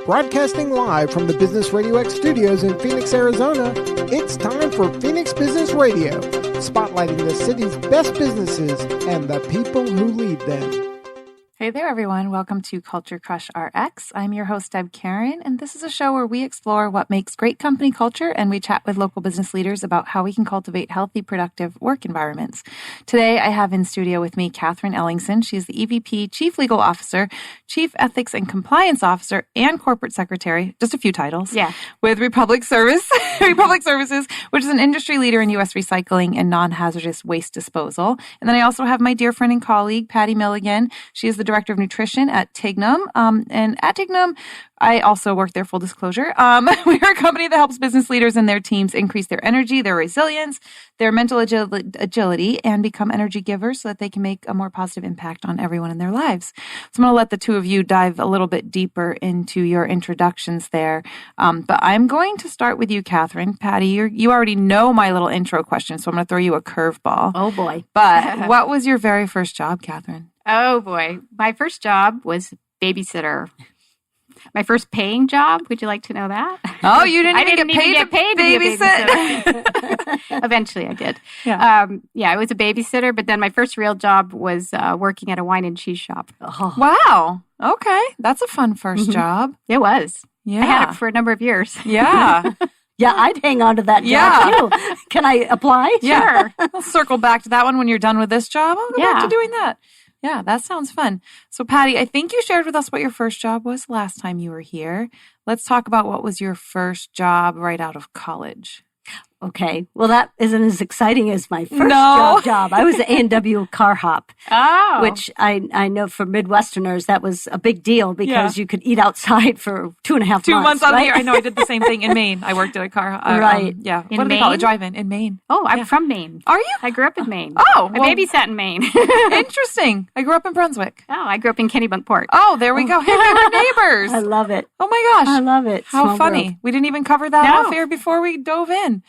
Broadcasting live from the Business Radio X studios in Phoenix, Arizona, it's time for Phoenix Business Radio, spotlighting the city's best businesses and the people who lead them. Hey there, everyone. Welcome to Culture Crush RX. I'm your host, Deb Karen, and this is a show where we explore what makes great company culture, and we chat with local business leaders about how we can cultivate healthy, productive work environments. Today, I have in studio with me Catharine Ellingsen. She is the EVP, Chief Legal Officer, Chief Ethics and Compliance Officer, and Corporate Secretary, just a few titles, with Republic Services, which is an industry leader in U.S. recycling and non-hazardous waste disposal. And then I also have my dear friend and colleague, Patti Milligan. She is the Director of Nutrition at Tignum. And at Tignum, I also work there, full disclosure. We're a company that helps business leaders and their teams increase their energy, their resilience, their mental agility, and become energy givers so that they can make a more positive impact on everyone in their lives. So I'm going to let the two of you dive a little bit deeper into your introductions there. But I'm going to start with you, Catharine. Patti, you already know my little intro question, so I'm going to throw you a curveball. Oh, boy. But what was your very first job, Catharine? Oh, boy. My first job was babysitter. My first paying job. Would you like to know that? Oh, you didn't even get paid to babysit. Eventually, I did. Yeah. I was a babysitter, but then my first real job was working at a wine and cheese shop. Oh. Wow. Okay. That's a fun first job. It was. Yeah. I had it for a number of years. Yeah. Yeah, I'd hang on to that job, too. Can I apply? Yeah. Sure. I'll circle back to that one when you're done with this job. I'll go back to doing that. Yeah, that sounds fun. So, Patti, I think you shared with us what your first job was last time you were here. Let's talk about what was your first job right out of college. Okay. Well, that isn't as exciting as my first job. I was an A&W car hop, which I know for Midwesterners, that was a big deal because you could eat outside for 2.5 months. 2 months out of the year. I know I did the same thing in Maine. I worked at a car. Right. What do Maine? they call it? Drive-in in Maine. Oh, I'm from Maine. Are you? I grew up in Maine. Oh. I babysat in Maine. Interesting. I grew up in Brunswick. Oh, I grew up in Kennebunkport. Oh, there we go. Hey, we were neighbors. I love it. Oh, my gosh. I love it. How Small funny. world. We didn't even cover that off air before we dove in.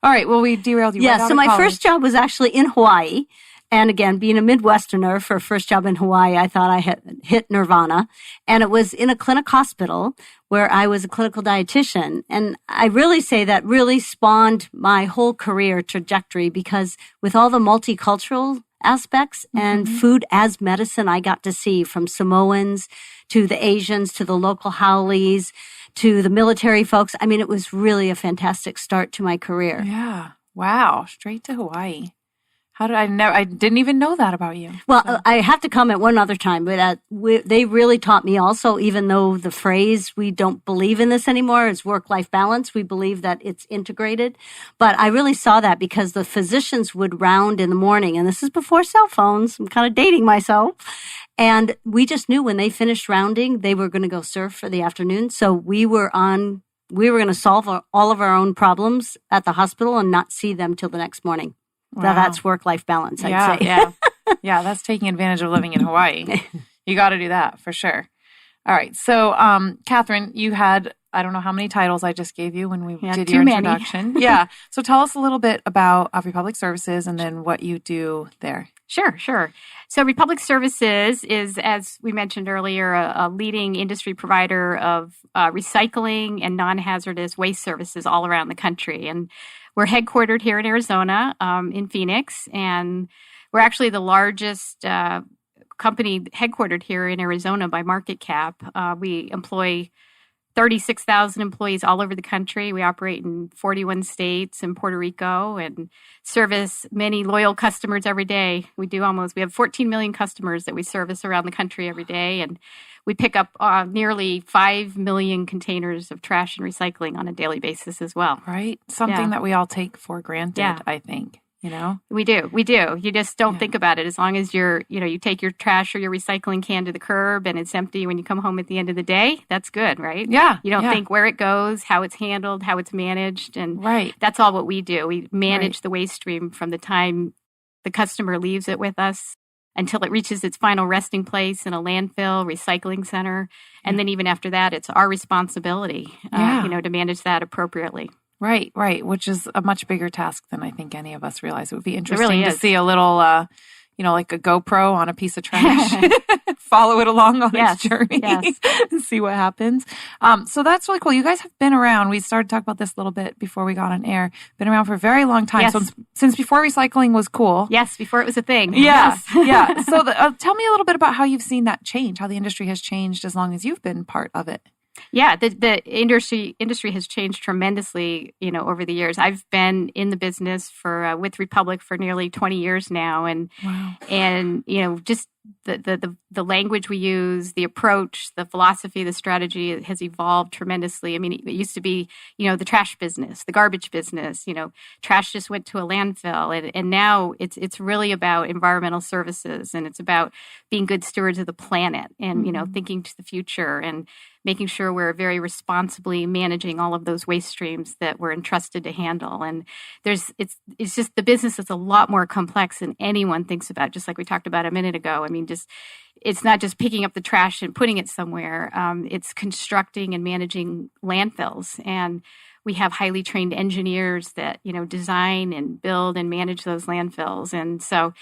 All right. Well, we derailed you. Yeah. So my first job was actually in Hawaii. And again, being a Midwesterner for a first job in Hawaii, I thought I had hit nirvana. And it was in a clinic hospital where I was a clinical dietitian. And I really say that really spawned my whole career trajectory because with all the multicultural aspects and food as medicine I got to see, from Samoans to the Asians to the local Howleys to the military folks. I mean, it was really a fantastic start to my career. Yeah. Wow. Straight to Hawaii. How did I didn't even know that about you. Well, I have to comment one other time, but they really taught me also, even though the phrase, we don't believe in this anymore, is work-life balance. We believe that it's integrated. But I really saw that because the physicians would round in the morning, and this is before cell phones. I'm kind of dating myself. And we just knew when they finished rounding, they were going to go surf for the afternoon. So we were going to solve all of our own problems at the hospital and not see them till the next morning. Wow. Now that's work-life balance, I'd say. Yeah. Yeah, that's taking advantage of living in Hawaii. You got to do that for sure. All right. So, Catharine, you had, I don't know how many titles I just gave you when we did your introduction. Yeah. So tell us a little bit about Republic Services and then what you do there. Sure. So Republic Services is, as we mentioned earlier, a leading industry provider of recycling and non-hazardous waste services all around the country. And we're headquartered here in Arizona, in Phoenix, and we're actually the largest company headquartered here in Arizona by market cap. We employ 36,000 employees all over the country. We operate in 41 states and Puerto Rico and service many loyal customers every day. We have 14 million customers that we service around the country every day. And we pick up nearly 5 million containers of trash and recycling on a daily basis as well. Right. Something that we all take for granted, I think. You know? We do. You just don't think about it. As long as you take your trash or your recycling can to the curb and it's empty when you come home at the end of the day, that's good, right? Yeah. You don't think where it goes, how it's handled, how it's managed. And right. That's all what we do. We manage the waste stream from the time the customer leaves it with us until it reaches its final resting place in a landfill, recycling center. And then even after that, it's our responsibility, to manage that appropriately. Right, which is a much bigger task than I think any of us realize. It would be interesting to see a little, like a GoPro on a piece of trash, follow it along on its journey and see what happens. So that's really cool. You guys have been around. We started to talk about this a little bit before we got on air. Been around for a very long time. Yes. So since before recycling was cool. Yes, before it was a thing. Yes. Yeah. So tell me a little bit about how you've seen that change, how the industry has changed as long as you've been part of it. Yeah, the industry has changed tremendously, over the years. I've been in the business for with Republic for nearly 20 years now, and wow. and just the language we use, the approach, the philosophy, the strategy has evolved tremendously. I mean, it used to be, the trash business, the garbage business. Trash just went to a landfill, and now it's really about environmental services, and it's about being good stewards of the planet, and thinking to the future and making sure we're very responsibly managing all of those waste streams that we're entrusted to handle. And it's just the business is a lot more complex than anyone thinks about, just like we talked about a minute ago. I mean, it's not just picking up the trash and putting it somewhere. It's constructing and managing landfills. And we have highly trained engineers that, design and build and manage those landfills. And so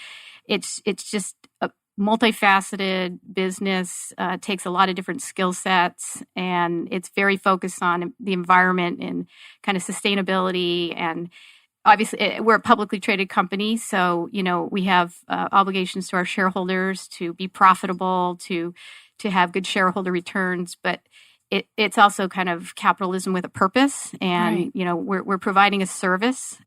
it's just a multifaceted business, takes a lot of different skill sets, and it's very focused on the environment and kind of sustainability. And obviously, we're a publicly traded company, so we have obligations to our shareholders to be profitable, to have good shareholder returns, but it's also kind of capitalism with a purpose. And right. We're providing a service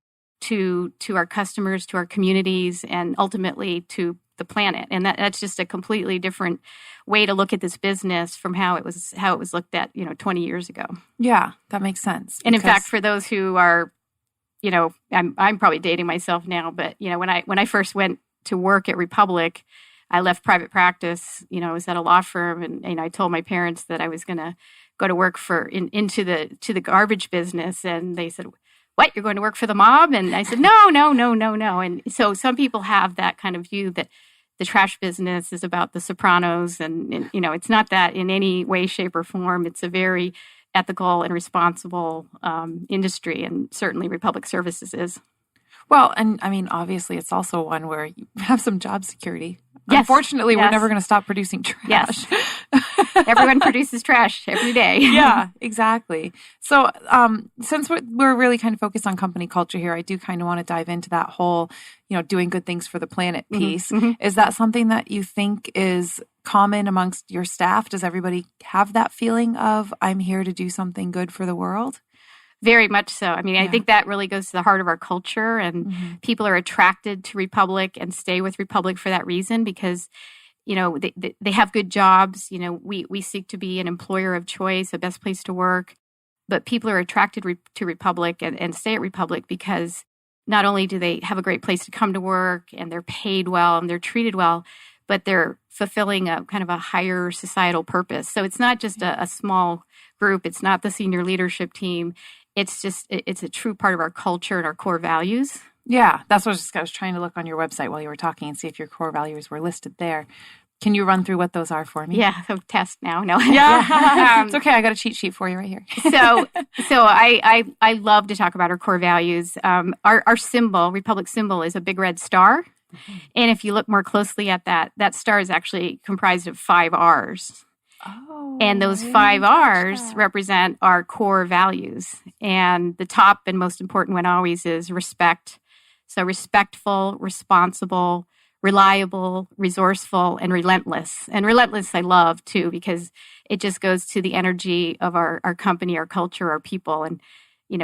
to our customers, to our communities, and ultimately to the planet. And that's just a completely different way to look at this business from how it was looked at 20 years ago. Yeah, that makes sense. And in fact, for those who are, I'm probably dating myself now, but when I first went to work at Republic, I left private practice. I was at a law firm, and I told my parents that I was going to go to work into the garbage business, and they said, "What, you're going to work for the mob?" And I said, no. And so some people have that kind of view that the trash business is about the Sopranos, and it's not that in any way, shape, or form. It's a very ethical and responsible industry, and certainly Republic Services is. Well, and I mean, obviously, it's also one where you have some job security. Yes. Unfortunately, we're never going to stop producing trash. Yes. Everyone produces trash every day. Yeah, exactly. So since we're really kind of focused on company culture here, I do kind of want to dive into that whole, doing good things for the planet piece. Mm-hmm. Is that something that you think is common amongst your staff? Does everybody have that feeling of, I'm here to do something good for the world? Very much so. I mean, I think that really goes to the heart of our culture, and people are attracted to Republic and stay with Republic for that reason because, they have good jobs. We seek to be an employer of choice, a best place to work, but people are attracted to Republic and stay at Republic because not only do they have a great place to come to work and they're paid well and they're treated well, but they're fulfilling a kind of a higher societal purpose. So it's not just a small group. It's not the senior leadership team. It's a true part of our culture and our core values. Yeah, that's what I was trying to look on your website while you were talking and see if your core values were listed there. Can you run through what those are for me? Yeah, so test now. No. Yeah, it's okay. I got a cheat sheet for you right here. So I love to talk about our core values. Our symbol, Republic symbol, is a big red star. Mm-hmm. And if you look more closely at that star is actually comprised of 5 R's. Oh, and those 5 R's represent our core values. And the top and most important one always is respect. So respectful, responsible, reliable, resourceful, and relentless. And relentless I love too, because it just goes to the energy of our company, our culture, our people, and,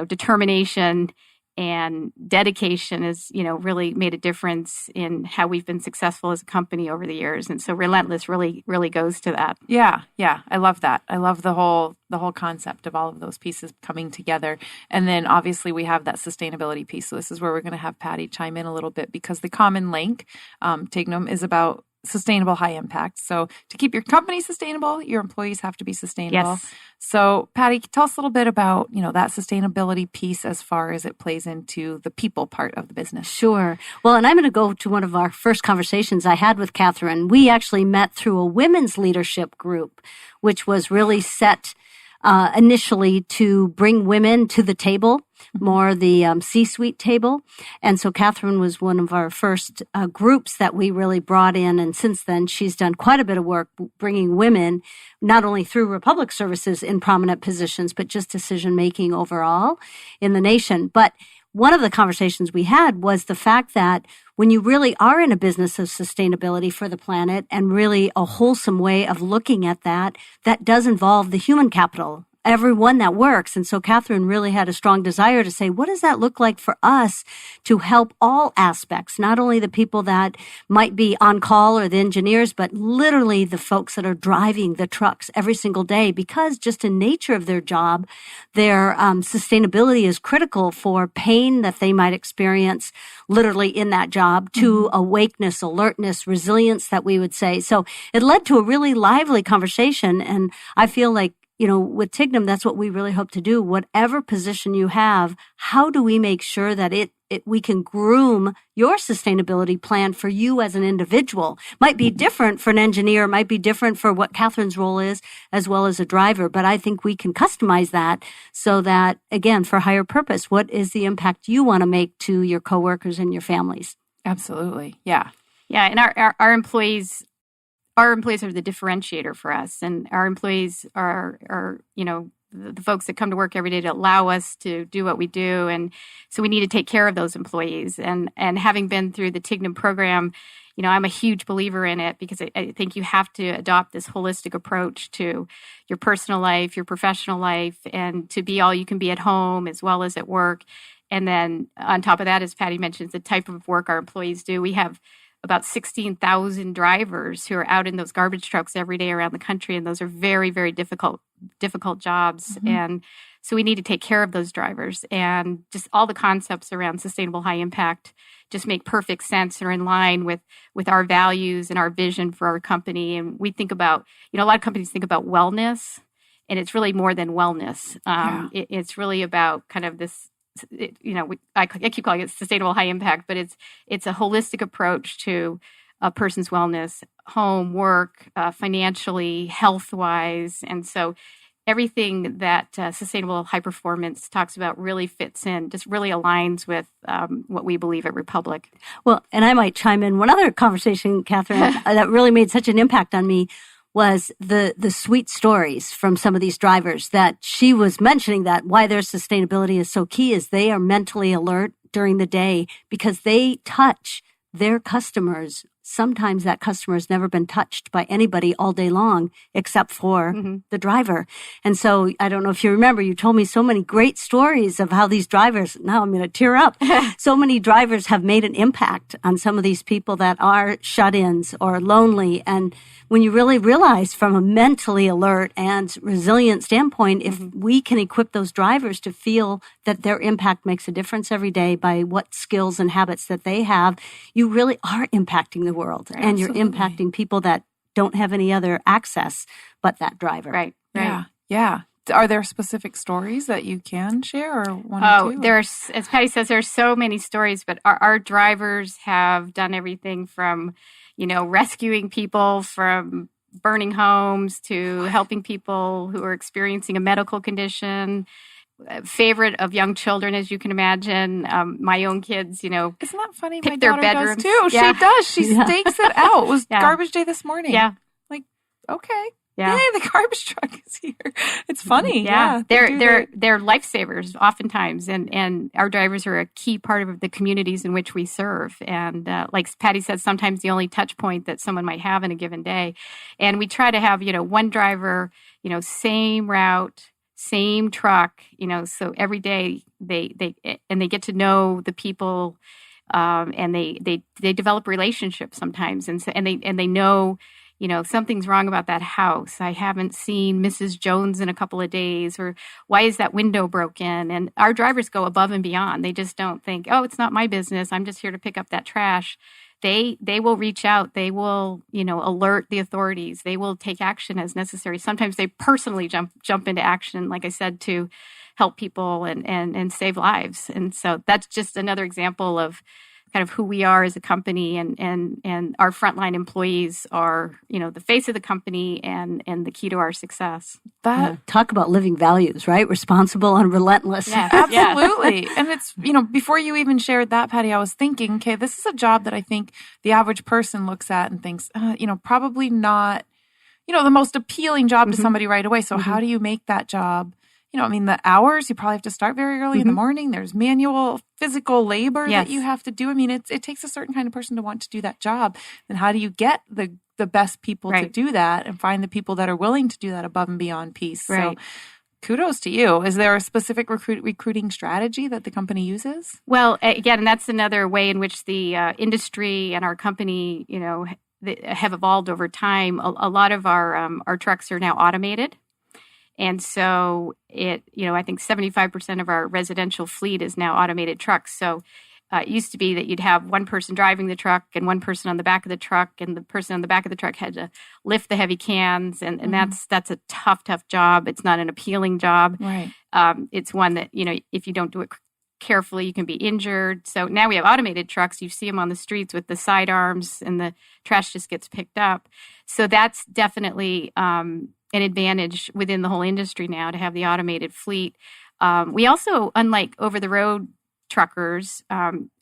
determination and dedication has, really made a difference in how we've been successful as a company over the years. And so relentless really, really goes to that. Yeah. I love that. I love the whole concept of all of those pieces coming together. And then obviously we have that sustainability piece. So this is where we're going to have Patti chime in a little bit because the common link, Tignum, is about sustainable high impact. So to keep your company sustainable, your employees have to be sustainable. Yes. So Patti, tell us a little bit about, that sustainability piece as far as it plays into the people part of the business. Sure. Well, and I'm going to go to one of our first conversations I had with Catharine. We actually met through a women's leadership group, which was really set initially to bring women to the table, more the C-suite table. And so Catherine was one of our first groups that we really brought in. And since then, she's done quite a bit of work bringing women, not only through Republic Services in prominent positions, but just decision-making overall in the nation. But one of the conversations we had was the fact that when you really are in a business of sustainability for the planet and really a wholesome way of looking at that, that does involve the human capital, everyone that works. And so Catherine really had a strong desire to say, what does that look like for us to help all aspects, not only the people that might be on call or the engineers, but literally the folks that are driving the trucks every single day, because just in nature of their job, their sustainability is critical for pain that they might experience literally in that job to awakeness, alertness, resilience that we would say. So it led to a really lively conversation. And I feel like, you know, with Tignum, that's what we really hope to do. Whatever position you have, how do we make sure that we can groom your sustainability plan for you as an individual? Might be different for an engineer, might be different for what Catherine's role is, as well as a driver. But I think we can customize that so that, again, for higher purpose, what is the impact you want to make to your coworkers and your families? Absolutely. Yeah. Yeah. And our employees are the differentiator for us, and our employees are you know, the folks that come to work every day to allow us to do what we do. And so we need to take care of those employees. And having been through the Tignum program, you know, I'm a huge believer in it because I think you have to adopt this holistic approach to your personal life, your professional life, and to be all you can be at home as well as at work. And then on top of that, as Patti mentions, the type of work our employees do, we have about 16,000 drivers who are out in those garbage trucks every day around the country. And those are very, very difficult jobs. And so we need to take care of those drivers. And just all the concepts around sustainable high impact just make perfect sense and are in line with our values and our vision for our company. And we think about, you know, a lot of companies think about wellness, and it's really more than wellness. It's really about kind of this, you know, I keep calling it sustainable high impact, but it's a holistic approach to a person's wellness, home, work, financially, health-wise. And so everything that sustainable high performance talks about really fits in, just really aligns with what we believe at Republic. Well, and I might chime in. One other conversation, Catherine, that really made such an impact on me was the sweet stories from some of these drivers that she was mentioning, that why their sustainability is so key is they are mentally alert during the day because they touch their customers. Sometimes that customer has never been touched by anybody all day long except for the driver. And so I don't know if you remember, you told me so many great stories of how these drivers, now I'm going to tear up, so many drivers have made an impact on some of these people that are shut-ins or lonely. And when you really realize from a mentally alert and resilient standpoint, if we can equip those drivers to feel that their impact makes a difference every day by what skills and habits that they have, you really are impacting the world. Absolutely. And you're impacting people that don't have any other access but that driver. Right. Yeah. Are there specific stories that you can share, or one or two? There's, as Patti says, there's so many stories, but our drivers have done everything from, you know, rescuing people from burning homes to helping people who are experiencing a medical condition. Favorite of young children, as you can imagine. My own kids, you know, isn't that funny? Pick My their daughter bedrooms. does too. Yeah. She does. She stakes it out. It was garbage day this morning. Yeah. Like, okay. Yeah. Yay, the garbage truck is here. It's funny. Yeah. They're lifesavers oftentimes. And our drivers are a key part of the communities in which we serve. And like Patti said, sometimes the only touch point that someone might have in a given day. And we try to have, you know, one driver, you know, same route, same truck, you know, so every day they get to know the people, and they develop relationships sometimes, and they know, you know, something's wrong about that house. I haven't seen Mrs. Jones in a couple of days, or why is that window broken? And our drivers go above and beyond. They just don't think, oh, it's not my business. I'm just here to pick up that trash. They will reach out. They will, you know, alert the authorities. They will take action as necessary. Sometimes they personally jump into action, like I said, to help people and save lives. And so that's just another example of kind of who we are as a company, and our frontline employees are, the face of the company and the key to our success. Talk about living values, right? Responsible and relentless. Yes. Absolutely. And it's, before you even shared that, Patti, I was thinking, okay, this is a job that I think the average person looks at and thinks, probably not, the most appealing job to somebody right away. So how do you make that job? The hours, you probably have to start very early in the morning. There's manual physical labor that you have to do. It takes a certain kind of person to want to do that job. Then how do you get the best people to do that and find the people that are willing to do that above and beyond piece? Right. So kudos to you. Is there a specific recruiting strategy that the company uses? Well, again, that's another way in which the industry and our company, have evolved over time. A lot of our trucks are now automated. And so I think 75% of our residential fleet is now automated trucks. So it used to be that you'd have one person driving the truck and one person on the back of the truck, and the person on the back of the truck had to lift the heavy cans. And that's a tough job. It's not an appealing job. Right. It's one that, if you don't do it carefully, you can be injured. So now we have automated trucks. You see them on the streets with the sidearms, and the trash just gets picked up. So that's definitely an advantage within the whole industry now to have the automated fleet. We also, unlike over-the-road truckers,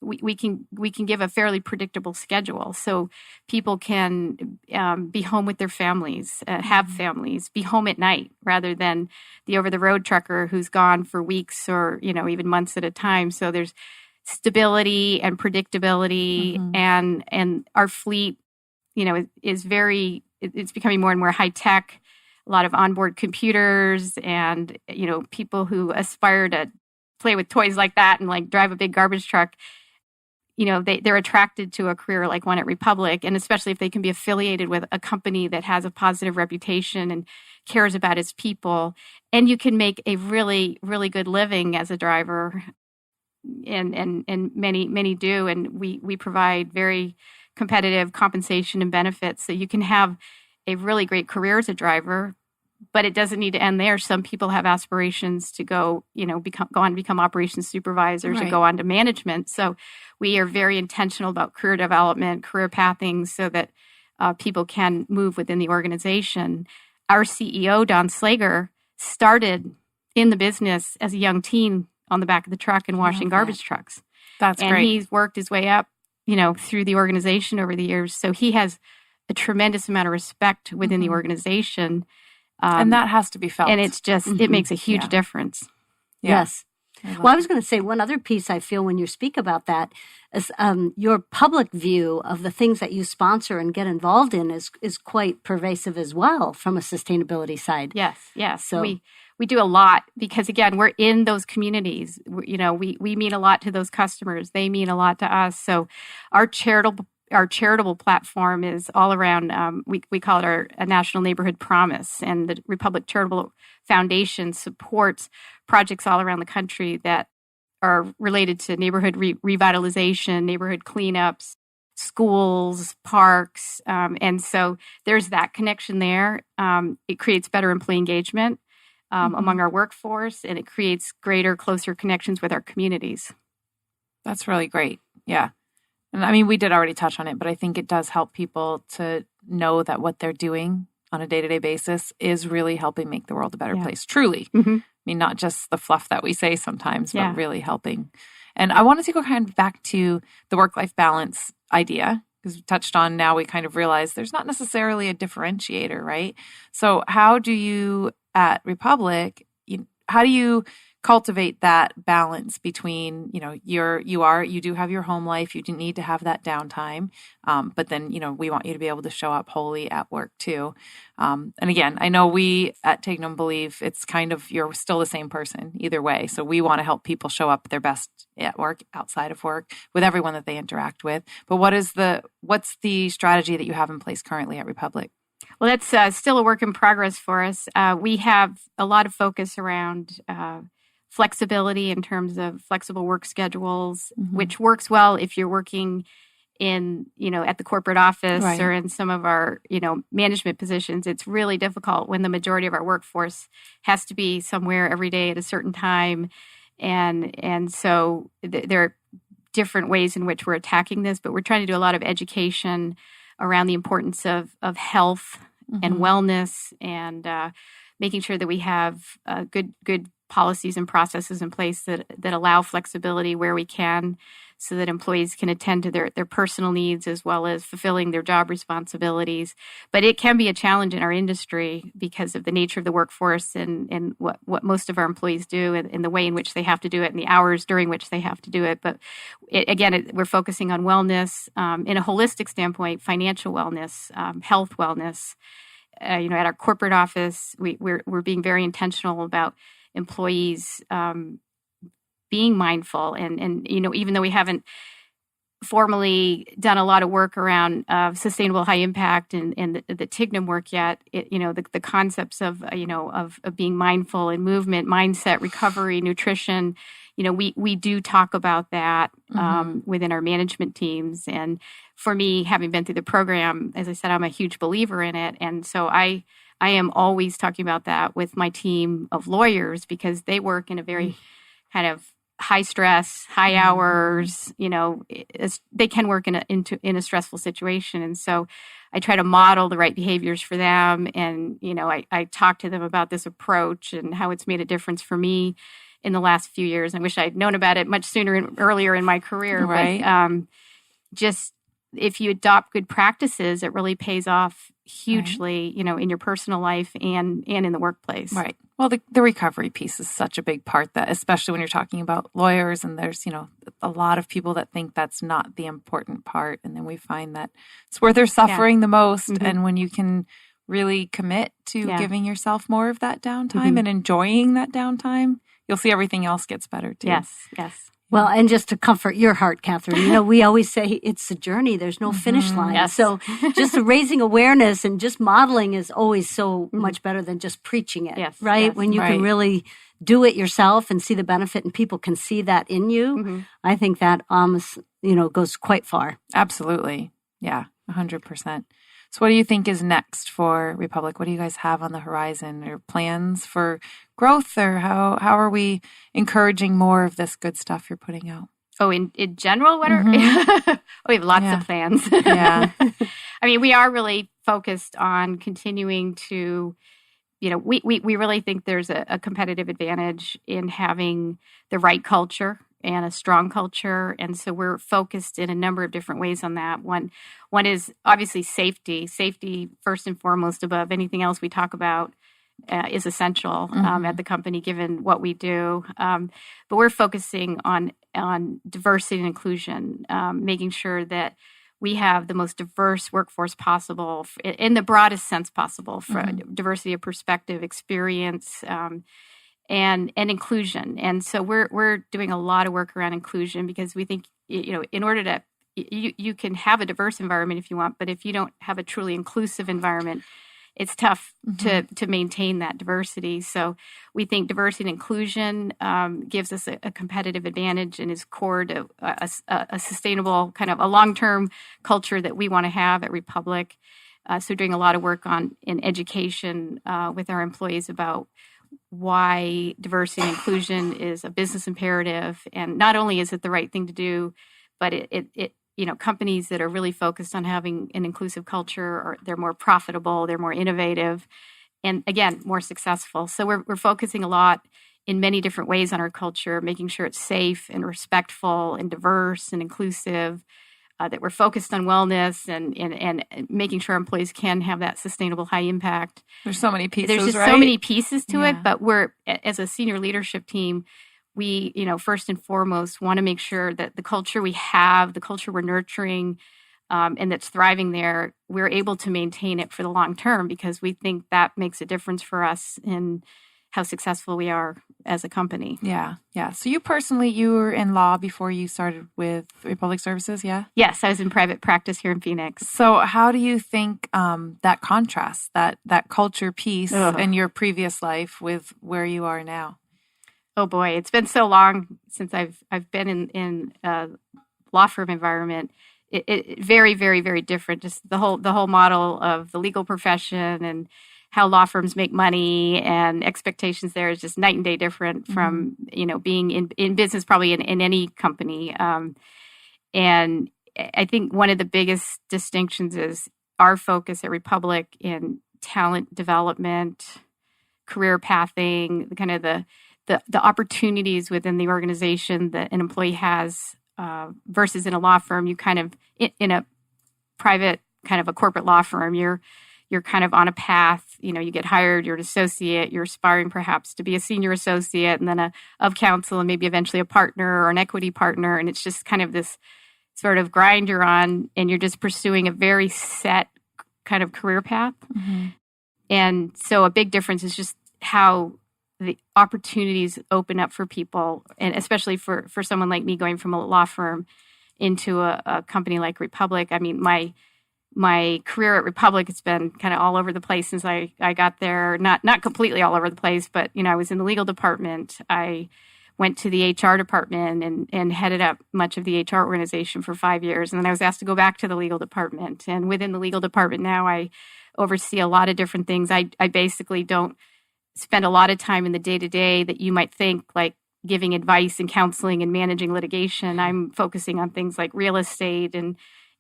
we can give a fairly predictable schedule, so people can be home with their families, have families, be home at night, rather than the over-the-road trucker who's gone for weeks or even months at a time. So there's stability and predictability, and our fleet, is very. It's becoming more and more high tech. A lot of onboard computers, and people who aspire to play with toys like that and drive a big garbage truck, they're attracted to a career like one at Republic, and especially if they can be affiliated with a company that has a positive reputation and cares about its people, and you can make a really, really good living as a driver, and many do, and we provide very competitive compensation and benefits, so you can have a really great career as a driver, but it doesn't need to end there. Some people have aspirations to go on to become operations supervisors, or go on to management. So we are very intentional about career development, career pathing, so that people can move within the organization. Our CEO, Don Slager, started in the business as a young teen on the back of the truck and washing garbage trucks. That's great. And he's worked his way up, through the organization over the years. So he has a tremendous amount of respect within the organization. And that has to be felt. And it's just, it makes a huge difference. Yeah. Yes. I was going to say one other piece I feel when you speak about that is your public view of the things that you sponsor and get involved in is quite pervasive as well from a sustainability side. Yes. So we do a lot because, again, we're in those communities. We mean a lot to those customers. They mean a lot to us. So our charitable platform is all around, we call it a National Neighborhood Promise, and the Republic Charitable Foundation supports projects all around the country that are related to neighborhood revitalization, neighborhood cleanups, schools, parks, and so there's that connection there. It creates better employee engagement among our workforce, and it creates greater, closer connections with our communities. That's really great. Yeah. And we did already touch on it, but I think it does help people to know that what they're doing on a day-to-day basis is really helping make the world a better place. Truly. Not just the fluff that we say sometimes, but really helping. And I wanted to go kind of back to the work-life balance idea, because we touched on, now we kind of realize there's not necessarily a differentiator, right? So how do you at Republic, how do you cultivate that balance between, you do have your home life, you do need to have that downtime, but then, we want you to be able to show up wholly at work too. And again, I know we at Tignum believe it's kind of, you're still the same person either way. So we want to help people show up their best at work, outside of work, with everyone that they interact with. But what's the strategy that you have in place currently at Republic? Well, that's still a work in progress for us. We have a lot of focus around flexibility in terms of flexible work schedules, which works well if you're working in, at the corporate office or in some of our, management positions. It's really difficult when the majority of our workforce has to be somewhere every day at a certain time. And so there are different ways in which we're attacking this, but we're trying to do a lot of education around the importance of health and wellness, and making sure that we have good policies and processes in place that allow flexibility where we can, so that employees can attend to their personal needs as well as fulfilling their job responsibilities. But it can be a challenge in our industry because of the nature of the workforce and what most of our employees do, and the way in which they have to do it and the hours during which they have to do it. But we're focusing on wellness in a holistic standpoint, financial wellness, health wellness. At our corporate office, we're being very intentional about employees being mindful, and even though we haven't formally done a lot of work around sustainable high impact and the Tignum work yet, the concepts of being mindful and movement, mindset, recovery, nutrition, we do talk about that within our management teams. And for me, having been through the program, as I said, I'm a huge believer in it, and so I am always talking about that with my team of lawyers, because they work in a very kind of high stress, high hours, they can work in a stressful situation. And so I try to model the right behaviors for them. And, I talk to them about this approach and how it's made a difference for me in the last few years. I wish I'd known about it much sooner and earlier in my career. Right. But just if you adopt good practices, it really pays off hugely, in your personal life and in the workplace. Right. Well, the recovery piece is such a big part, that especially when you're talking about lawyers, and there's, a lot of people that think that's not the important part. And then we find that it's where they're suffering the most. And when you can really commit to giving yourself more of that downtime and enjoying that downtime, you'll see everything else gets better too. Yes. Well, and just to comfort your heart, Catherine, we always say it's a journey. There's no finish line. Yes. So just raising awareness and just modeling is always so much better than just preaching it, right? Yes. When you can really do it yourself and see the benefit, and people can see that in you, I think that goes quite far. Absolutely. Yeah, 100%. So what do you think is next for Republic? What do you guys have on the horizon, or plans for growth, or how are we encouraging more of this good stuff you're putting out? Oh, in general, what are we have lots of plans. Yeah. I mean, we are really focused on continuing to, we really think there's a competitive advantage in having the right culture and a strong culture. And so we're focused in a number of different ways on that. One is obviously safety. Safety, first and foremost, above anything else we talk about, is essential at the company, given what we do. But we're focusing on diversity and inclusion, making sure that we have the most diverse workforce possible in the broadest sense possible, for diversity of perspective, experience, and inclusion. And so we're doing a lot of work around inclusion, because we think, in order to, you can have a diverse environment if you want, but if you don't have a truly inclusive environment, it's tough to maintain that diversity. So we think diversity and inclusion gives us a competitive advantage, and is core to a sustainable kind of a long-term culture that we want to have at Republic. So doing a lot of work in education with our employees about why diversity and inclusion is a business imperative. And not only is it the right thing to do, but it companies that are really focused on having an inclusive culture, they're more profitable, they're more innovative, and again, more successful. So we're focusing a lot in many different ways on our culture, making sure it's safe and respectful and diverse and inclusive, that we're focused on wellness and making sure our employees can have that sustainable high impact. There's so many pieces, There's just so many pieces to it, but we're, as a senior leadership team, we, first and foremost want to make sure that the culture we have, the culture we're nurturing, and that's thriving there, we're able to maintain it for the long term, because we think that makes a difference for us in how successful we are as a company. Yeah. So you were in law before you started with Republic Services, yeah? Yes, I was in private practice here in Phoenix. So how do you think that contrasts, that culture piece in your previous life with where you are now? Oh boy, it's been so long since I've been in a law firm environment. It very, very, very different. Just the whole model of the legal profession and how law firms make money and expectations there is just night and day different from being in business, probably in any company. And I think one of the biggest distinctions is our focus at Republic in talent development, career pathing, kind of the opportunities within the organization that an employee has versus in a law firm. You kind of, in a private kind of a corporate law firm, you're kind of on a path. You get hired, you're an associate, you're aspiring perhaps to be a senior associate and then of counsel and maybe eventually a partner or an equity partner. And it's just kind of this sort of grind you're on, and you're just pursuing a very set kind of career path. Mm-hmm. And so a big difference is just how the opportunities open up for people, and especially for someone like me going from a law firm into a company like Republic. I mean, my career at Republic has been kind of all over the place since I got there. Not completely all over the place, but I was in the legal department. I went to the HR department and headed up much of the HR organization for 5 years. And then I was asked to go back to the legal department. And within the legal department now, I oversee a lot of different things. I basically don't spend a lot of time in the day-to-day that you might think, like giving advice and counseling and managing litigation. I'm focusing on things like real estate and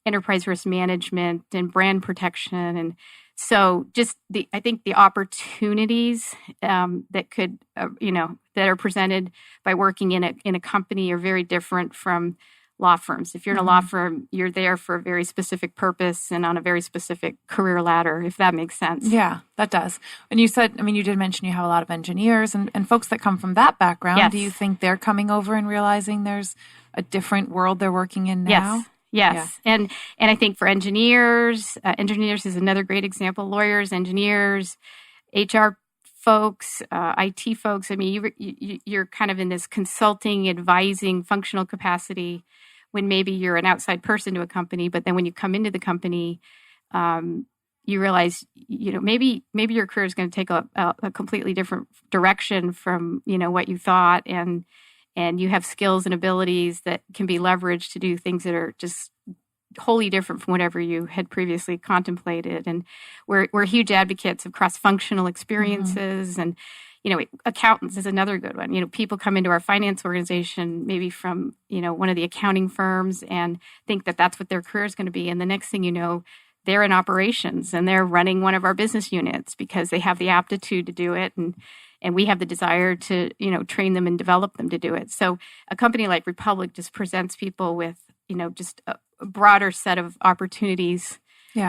enterprise risk management and brand protection. And so just I think the opportunities that could, that are presented by working in a company are very different from law firms. If you're in a law firm, you're there for a very specific purpose and on a very specific career ladder, if that makes sense. Yeah, that does. And you said, you did mention you have a lot of engineers and folks that come from that background. Yes. Do you think they're coming over and realizing there's a different world they're working in now? Yes. Yeah. And I think for engineers is another great example. Lawyers, engineers, HR folks, IT folks. You're kind of in this consulting, advising, functional capacity when maybe you're an outside person to a company. But then when you come into the company, you realize, maybe your career is going to take a completely different direction from, what you thought. And you have skills and abilities that can be leveraged to do things that are just wholly different from whatever you had previously contemplated. And we're huge advocates of cross-functional experiences. And, accountants is another good one. People come into our finance organization maybe from, one of the accounting firms and think that that's what their career is going to be. And the next thing you know, they're in operations and they're running one of our business units because they have the aptitude to do it. And we have the desire to, train them and develop them to do it. So a company like Republic just presents people with, just a broader set of opportunities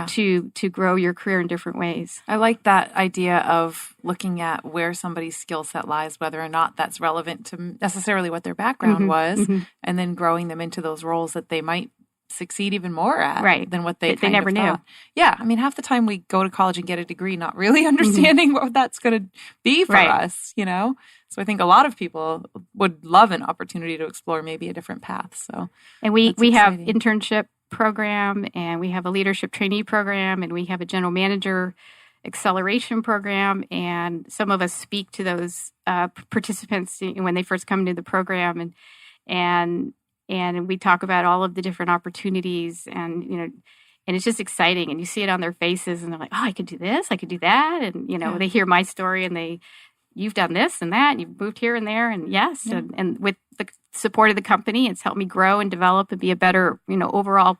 to grow your career in different ways. I like that idea of looking at where somebody's skill set lies, whether or not that's relevant to necessarily what their background was, and then growing them into those roles that they might succeed even more at than what they never knew. Yeah. Half the time we go to college and get a degree not really understanding what that's going to be for us, So I think a lot of people would love an opportunity to explore maybe a different path. So, and we have internship program, and we have a leadership trainee program, and we have a general manager acceleration program. And some of us speak to those participants when they first come into the program, and we talk about all of the different opportunities, and and it's just exciting, and you see it on their faces, and they're like, "Oh, I could do this, I could do that," and they hear my story, and you've done this and that, and you've moved here and there, and and with the support of the company, it's helped me grow and develop and be a better, overall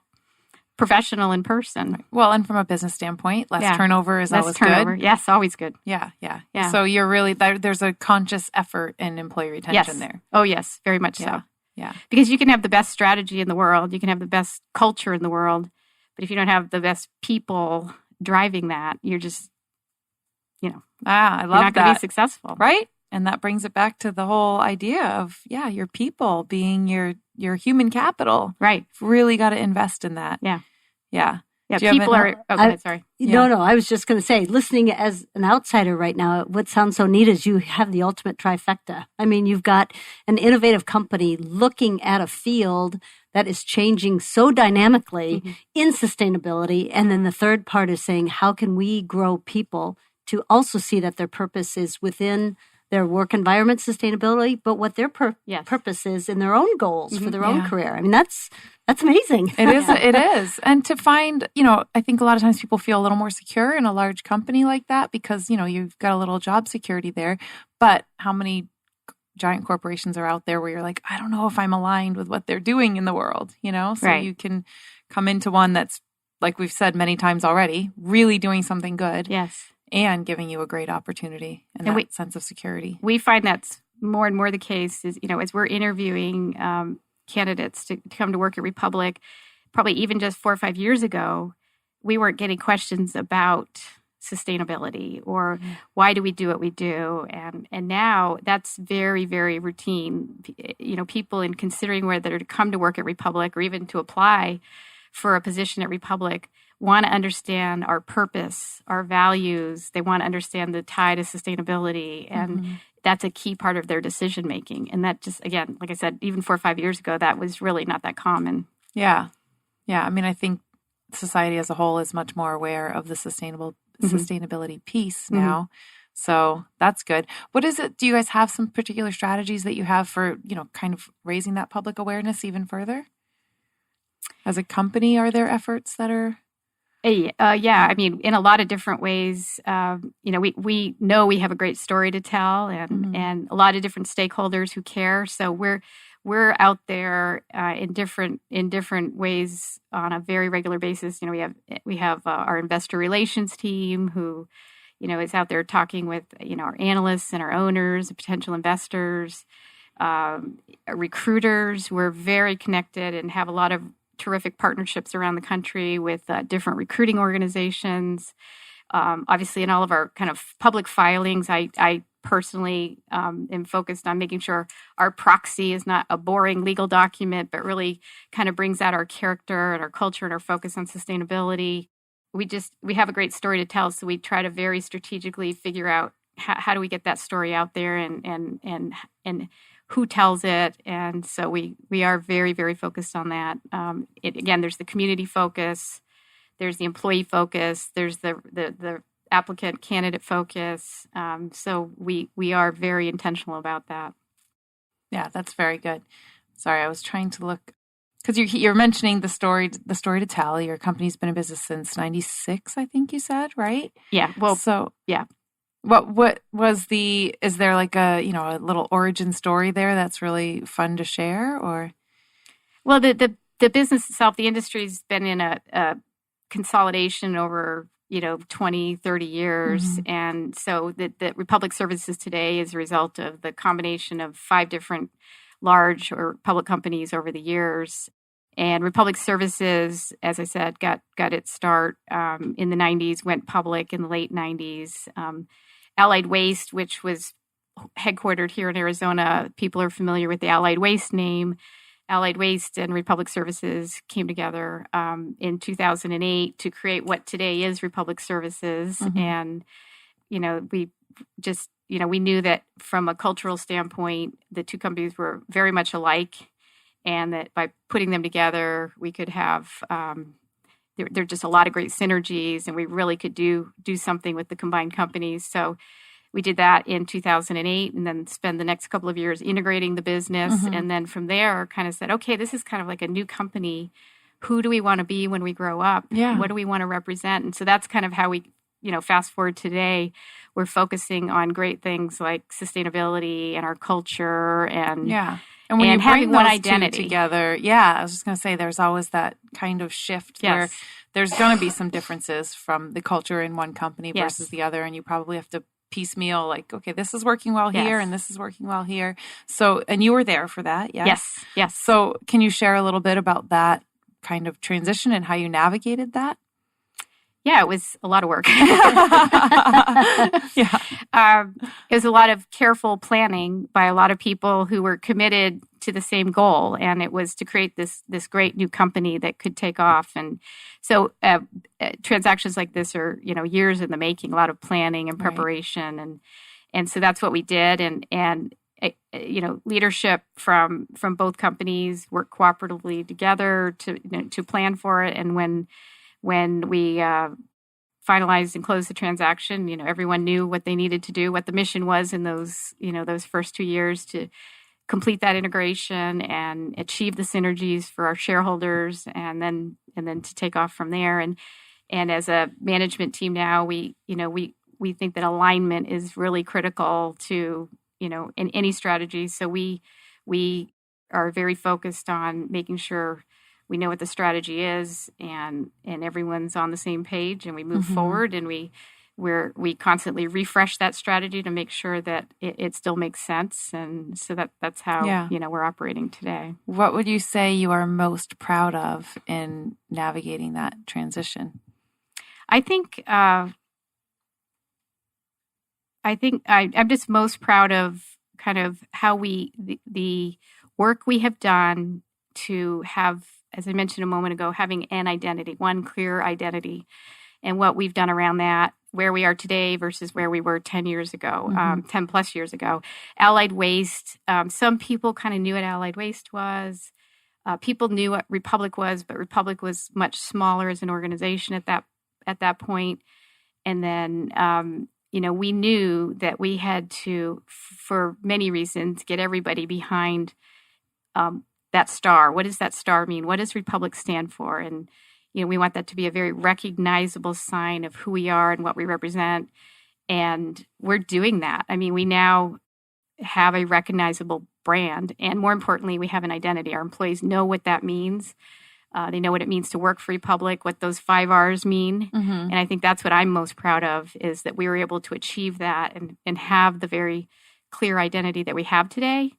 professional in person. Right. Well, and from a business standpoint, less turnover is always good. Yes, always good. Yeah. So you're really there's a conscious effort in employee retention there. Oh, yes, very much so. Yeah. Because you can have the best strategy in the world, you can have the best culture in the world, but if you don't have the best people driving that, you're just, I love that. You're not going to be successful. Right? And that brings it back to the whole idea of, your people being your human capital. Right. You've really got to invest in that. Yeah. Yeah. People are... Oh, go ahead, sorry. No, I was just going to say, listening as an outsider right now, what sounds so neat is you have the ultimate trifecta. You've got an innovative company looking at a field that is changing so dynamically in sustainability. And then the third part is saying, how can we grow people to also see that their purpose is within their work environment sustainability, but what their purpose is in their own goals for their own career. That's amazing. It is. It is. And to find, I think a lot of times people feel a little more secure in a large company like that because, you've got a little job security there. But how many giant corporations are out there where you're like, I don't know if I'm aligned with what they're doing in the world, So Right. you can come into one that's, like we've said many times already, really doing something good. Yes. And giving you a great opportunity and that sense of security. We find that's more and more the case is, as we're interviewing candidates to come to work at Republic, probably even just 4 or 5 years ago, we weren't getting questions about sustainability or why do we do what we do. And now that's very, very routine. People in considering whether to come to work at Republic or even to apply for a position at Republic want to understand our purpose, our values. They want to understand the tie to sustainability. And that's a key part of their decision making. And that just, again, like I said, even 4 or 5 years ago, that was really not that common. Yeah. Yeah. I mean, I think society as a whole is much more aware of the sustainability piece now. So that's good. What is it? Do you guys have some particular strategies that you have for, kind of raising that public awareness even further? As a company, are there efforts that are? Yeah, I mean, in a lot of different ways. We know we have a great story to tell, and a lot of different stakeholders who care. So we're out there in different ways on a very regular basis. We have our investor relations team who, is out there talking with our analysts and our owners, potential investors, recruiters. We're very connected and have a lot of terrific partnerships around the country with different recruiting organizations. Obviously, in all of our kind of public filings, I personally am focused on making sure our proxy is not a boring legal document, but really kind of brings out our character and our culture and our focus on sustainability. We have a great story to tell, so we try to very strategically figure out how do we get that story out there and who tells it. And so we are very, very focused on that. Again, there's the community focus, there's the employee focus, there's the applicant candidate focus. So we are very intentional about that. Yeah, that's very good. Sorry, I was trying to look, because you're mentioning the story to tell. Your company's been in business since 96, I think you said, right? Yeah. Well, so yeah. What was is there like a little origin story there that's really fun to share, or? Well, the business itself, the industry's been in a consolidation over 20, 30 years. And so the Republic Services today is a result of the combination of 5 different large or public companies over the years. And Republic Services, as I said, got its start in the 90s, went public in the late 90s. Allied Waste, which was headquartered here in Arizona, people are familiar with the Allied Waste name. Allied Waste and Republic Services came together in 2008 to create what today is Republic Services. And, we just, we knew that from a cultural standpoint, the two companies were very much alike, and that by putting them together, we could have, there are just a lot of great synergies, and we really could do something with the combined companies. So we did that in 2008, and then spend the next couple of years integrating the business. And then from there kind of said, okay, this is kind of like a new company. Who do we want to be when we grow up? Yeah. What do we want to represent? And so that's kind of how we, fast forward today, we're focusing on great things like sustainability and our culture and when you having bring one those identity two together. Yeah, I was just going to say there's always that kind of shift where there's going to be some differences from the culture in one company versus the other, and you probably have to piecemeal, like, okay, this is working well here and this is working well here. So, and you were there for that, yes? Yes. So can you share a little bit about that kind of transition and how you navigated that? Yeah, it was a lot of work. Yeah. It was a lot of careful planning by a lot of people who were committed to the same goal, and it was to create this great new company that could take off. And so transactions like this are, years in the making, a lot of planning and preparation. And so that's what we did. And leadership from both companies worked cooperatively together to plan for it. And when we finalized and closed the transaction, everyone knew what they needed to do, what the mission was in those first 2 years to complete that integration and achieve the synergies for our shareholders, and then to take off from there. And as a management team now, we think that alignment is really critical to in any strategy. So we are very focused on making sure we know what the strategy is and everyone's on the same page, and we move forward, and we constantly refresh that strategy to make sure that it still makes sense. And so that's how, we're operating today. What would you say you are most proud of in navigating that transition? I think I'm just most proud of kind of how the work we have done to have, as I mentioned a moment ago, having an identity, one clear identity, and what we've done around that, where we are today versus where we were 10 years ago, 10 plus years ago. Allied Waste, some people kind of knew what Allied Waste was. People knew what Republic was, but Republic was much smaller as an organization at that point. And then, we knew that we had to, for many reasons, get everybody behind that star. What does that star mean? What does Republic stand for? And we want that to be a very recognizable sign of who we are and what we represent. And we're doing that. I mean, we now have a recognizable brand. And more importantly, we have an identity. Our employees know what that means. They know what it means to work for Republic, what those 5 R's mean. And I think that's what I'm most proud of, is that we were able to achieve that and have the very clear identity that we have today,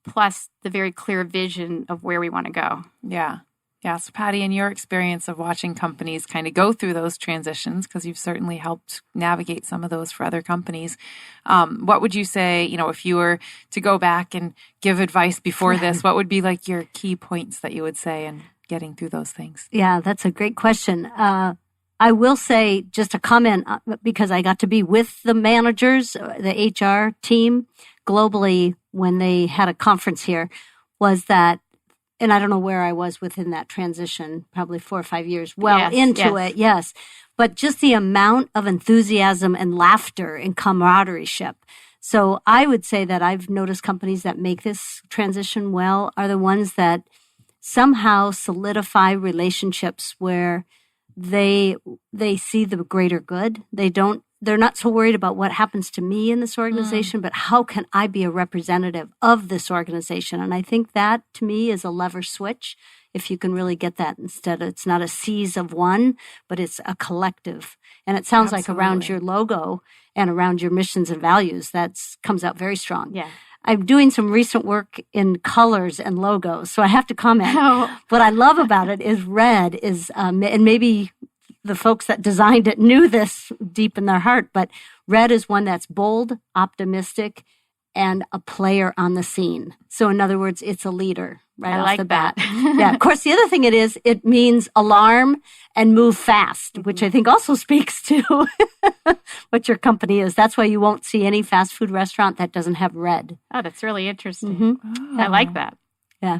plus the very clear vision of where we want to go. Yeah. Yeah. So Patti, in your experience of watching companies kind of go through those transitions, because you've certainly helped navigate some of those for other companies, what would you say, if you were to go back and give advice before this, what would be like your key points that you would say in getting through those things? Yeah, that's a great question. I will say just a comment, because I got to be with the managers, the HR team globally when they had a conference here, was that, and I don't know where I was within that transition, probably 4 or 5 years into it, yes. But just the amount of enthusiasm and laughter and camaraderie-ship. So I would say that I've noticed companies that make this transition well are the ones that somehow solidify relationships where they see the greater good. They're not so worried about what happens to me in this organization, but how can I be a representative of this organization? And I think that, to me, is a lever switch, if you can really get that. Instead, it's not a seize of one, but it's a collective. And it sounds like around your logo and around your missions and values, that comes out very strong. Yeah. I'm doing some recent work in colors and logos, so I have to comment. What I love about it is red is, and maybe the folks that designed it knew this deep in their heart, but red is one that's bold, optimistic, and a player on the scene. So in other words, it's a leader right off the bat. Yeah. Of course, the other thing it means alarm and move fast, which I think also speaks to what your company is. That's why you won't see any fast food restaurant that doesn't have red. Oh, that's really interesting. I like that. Yeah.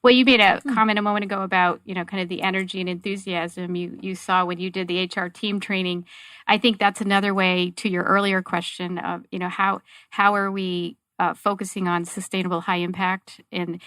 Well, you made a comment a moment ago about, kind of the energy and enthusiasm you saw when you did the HR team training. I think that's another way to your earlier question of, how are we focusing on sustainable high impact, and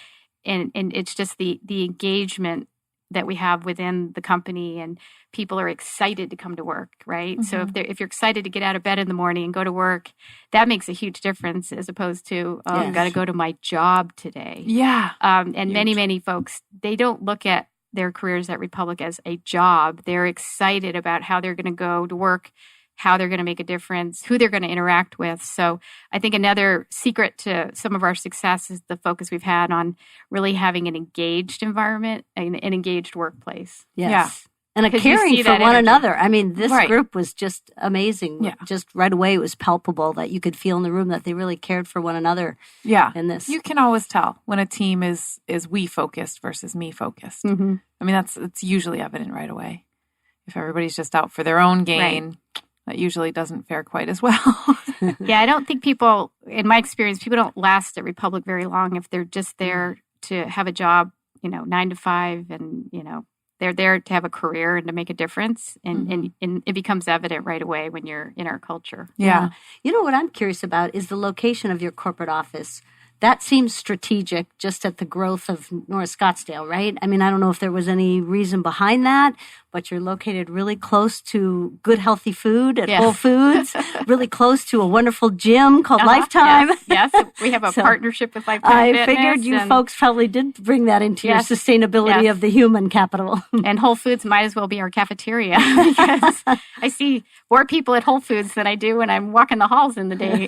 it's just the engagement that we have within the company, and people are excited to come to work, right? So if you're excited to get out of bed in the morning and go to work, that makes a huge difference, as opposed to, I've got to go to my job today. Yeah. And many folks, they don't look at their careers at Republic as a job. They're excited about how they're going to go to work, how they're going to make a difference, who they're going to interact with. So I think another secret to some of our success is the focus we've had on really having an engaged environment, an engaged workplace. Yes. Yeah. And a caring for one another. I mean, this group was just amazing. Yeah. Just right away, it was palpable that you could feel in the room that they really cared for one another. Yeah. In this. You can always tell when a team is we focused versus me focused. I mean, it's usually evident right away. If everybody's just out for their own gain, that usually doesn't fare quite as well. Yeah, I don't think people, in my experience, people don't last at Republic very long if they're just there to have a job, 9 to 5, and, they're there to have a career and to make a difference. And it becomes evident right away when you're in our culture. Yeah. You know what I'm curious about is the location of your corporate office. That seems strategic just at the growth of North Scottsdale, right? I mean, I don't know if there was any reason behind that, but you're located really close to good, healthy food at Yes. Whole Foods, really close to a wonderful gym called Lifetime. Yes. We have a So, partnership with Lifetime I Fitness, figured you and, folks probably did bring that into Yes. your sustainability Yes. of the human capital. and Whole Foods might as well be our cafeteria because I see more people at Whole Foods than I do when I'm walking the halls in the day.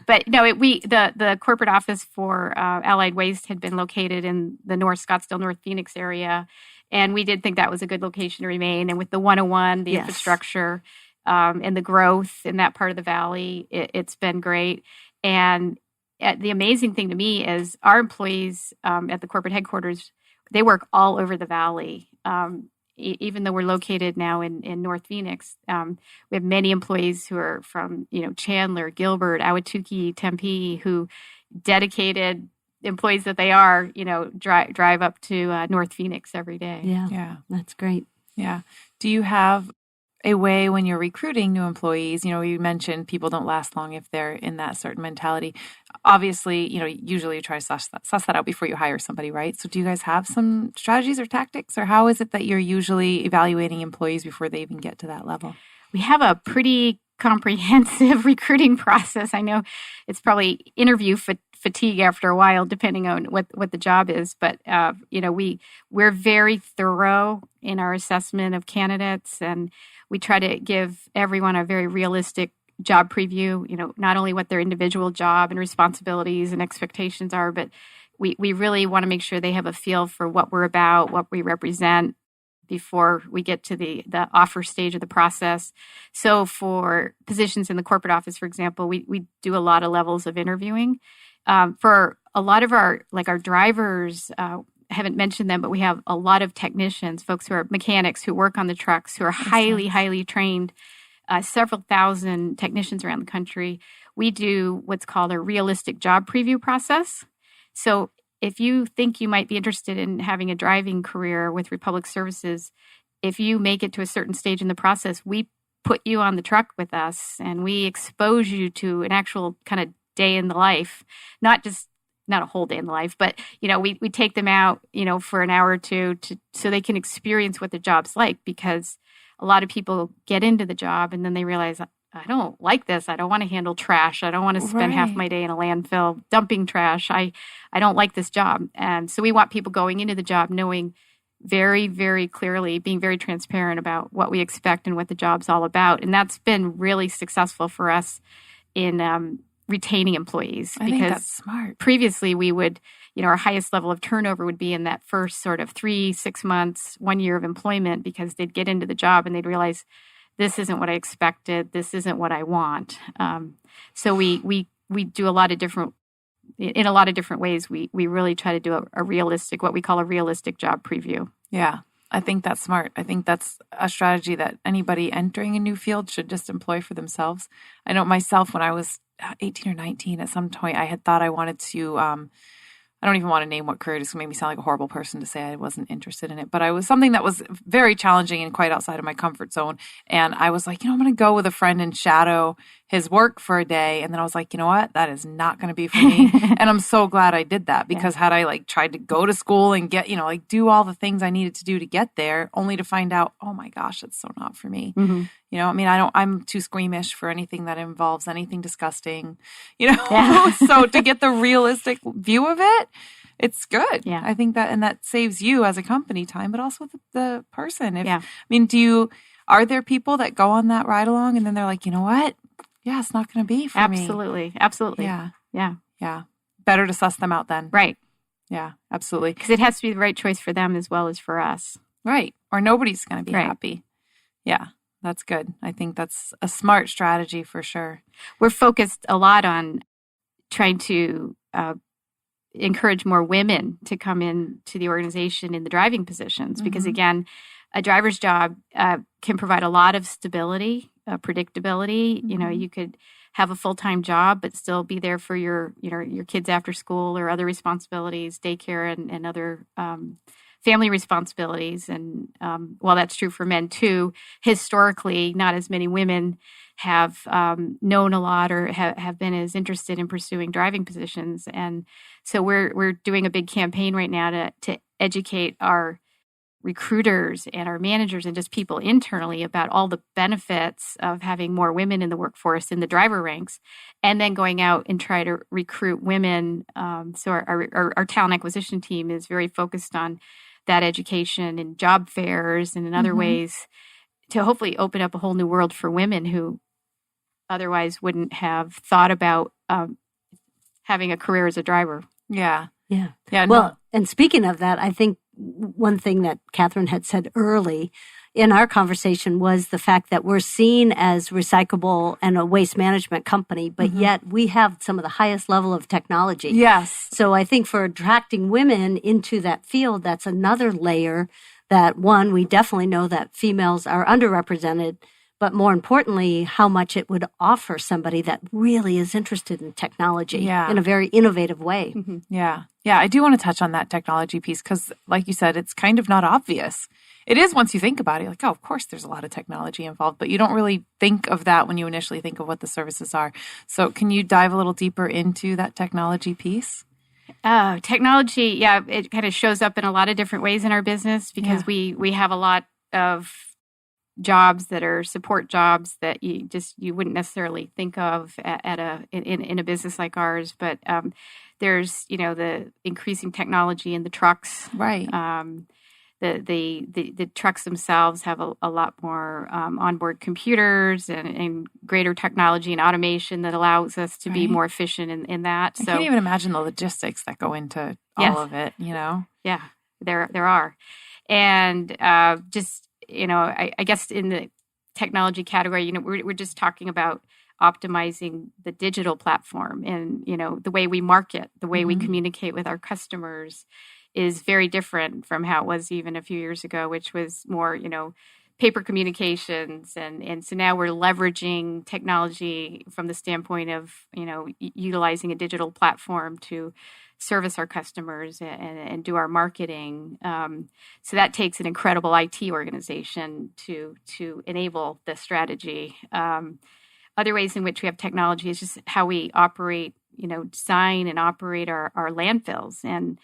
But no, the corporate office for Allied Waste had been located in the North Scottsdale, North Phoenix area. And we did think that was a good location to remain. And with the 101, the Yes. infrastructure, and the growth in that part of the valley, it's been great. And the amazing thing to me is our employees at the corporate headquarters, they work all over the valley. Even though we're located now in North Phoenix, we have many employees who are from Chandler, Gilbert, Ahwatukee, Tempe, who dedicated employees that they are, drive up to North Phoenix every day. Yeah, that's great. Yeah. Do you have a way when you're recruiting new employees? You mentioned people don't last long if they're in that certain mentality. Obviously, usually you try to suss that out before you hire somebody, right? So do you guys have some strategies or tactics, or how is it that you're usually evaluating employees before they even get to that level? We have a pretty comprehensive recruiting process. I know it's probably interview fatigue after a while, depending on what the job is. But we're very thorough in our assessment of candidates, and we try to give everyone a very realistic job preview. Not only what their individual job and responsibilities and expectations are, but we really want to make sure they have a feel for what we're about, what we represent, before we get to the offer stage of the process. So for positions in the corporate office, for example, we do a lot of levels of interviewing. For a lot of our drivers, I haven't mentioned them, but we have a lot of technicians, folks who are mechanics who work on the trucks, who are highly trained, several thousand technicians around the country. We do what's called a realistic job preview process. So if you think you might be interested in having a driving career with Republic Services, if you make it to a certain stage in the process, we put you on the truck with us and we expose you to an actual kind of day in the life, not a whole day in the life, but we take them out, for an hour or two so they can experience what the job's like, because a lot of people get into the job and then they realize, I don't like this. I don't want to handle trash. I don't want to spend half my day in a landfill dumping trash. I don't like this job. And so we want people going into the job knowing very, very clearly, being very transparent about what we expect and what the job's all about. And that's been really successful for us in retaining employees. I think that's smart. Previously, we would, our highest level of turnover would be in that first sort of 3-6 months, 1 year of employment, because they'd get into the job and they'd realize, this isn't what I expected. This isn't what I want. So we do a lot of different ways. We really try to do what we call a realistic job preview. Yeah, I think that's smart. I think that's a strategy that anybody entering a new field should just employ for themselves. I know myself, when I was 18 or 19, at some point I had thought I wanted to, I don't even want to name what career. It's going to make me sound like a horrible person to say I wasn't interested in it. But I was something that was very challenging and quite outside of my comfort zone. And I was like, I'm going to go with a friend and shadow his work for a day. And then I was like, you know what? That is not going to be for me. And I'm so glad I did that, because had I tried to go to school and get, do all the things I needed to do to get there, only to find out, oh my gosh, it's so not for me. Mm-hmm. I'm too squeamish for anything that involves anything disgusting, So to get the realistic view of it, it's good. Yeah. I think that saves you as a company time, but also the person. Are there people that go on that ride along and then they're like, you know what? Yeah, it's not going to be for me. Absolutely. Yeah. Better to suss them out then. Right. Yeah, absolutely. Because it has to be the right choice for them as well as for us. Right. Or nobody's going to be happy. Yeah, that's good. I think that's a smart strategy for sure. We're focused a lot on trying to encourage more women to come in to the organization in the driving positions, because again, a driver's job can provide a lot of stability, predictability. You could have a full-time job, but still be there for your kids after school or other responsibilities, daycare and other family responsibilities. And while that's true for men too, historically, not as many women have known a lot or have been as interested in pursuing driving positions. And so we're doing a big campaign right now to educate our recruiters and our managers and just people internally about all the benefits of having more women in the workforce in the driver ranks, and then going out and try to recruit women. So our talent acquisition team is very focused on that education and job fairs and in other ways to hopefully open up a whole new world for women who otherwise wouldn't have thought about having a career as a driver. Yeah. Well, No. and speaking of that, I think one thing that Catherine had said early in our conversation was the fact that we're seen as recyclable and a waste management company, but yet we have some of the highest level of technology. Yes. So I think for attracting women into that field, that's another layer that, one, we definitely know that females are underrepresented, but more importantly, how much it would offer somebody that really is interested in technology in a very innovative way. Yeah. I do want to touch on that technology piece because, like you said, it's kind of not obvious. It is once you think about it, like, oh, of course there's a lot of technology involved, but you don't really think of that when you initially think of what the services are. So can you dive a little deeper into that technology piece? Technology, it kind of shows up in a lot of different ways in our business because we have a lot of jobs that are support jobs that you wouldn't necessarily think of in a business like ours. But there's the increasing technology in the trucks, right? The trucks themselves have a lot more onboard computers and greater technology and automation that allows us to be more efficient in that. I can't even imagine the logistics that go into all of it, Yeah, there are. And I guess in the technology category, we're just talking about optimizing the digital platform and, the way we market, the way we communicate with our customers is very different from how it was even a few years ago, which was more, paper communications. And so now we're leveraging technology from the standpoint of, utilizing a digital platform to service our customers and do our marketing. So that takes an incredible IT organization to enable the strategy. Other ways in which we have technology is just how we operate, design and operate our landfills and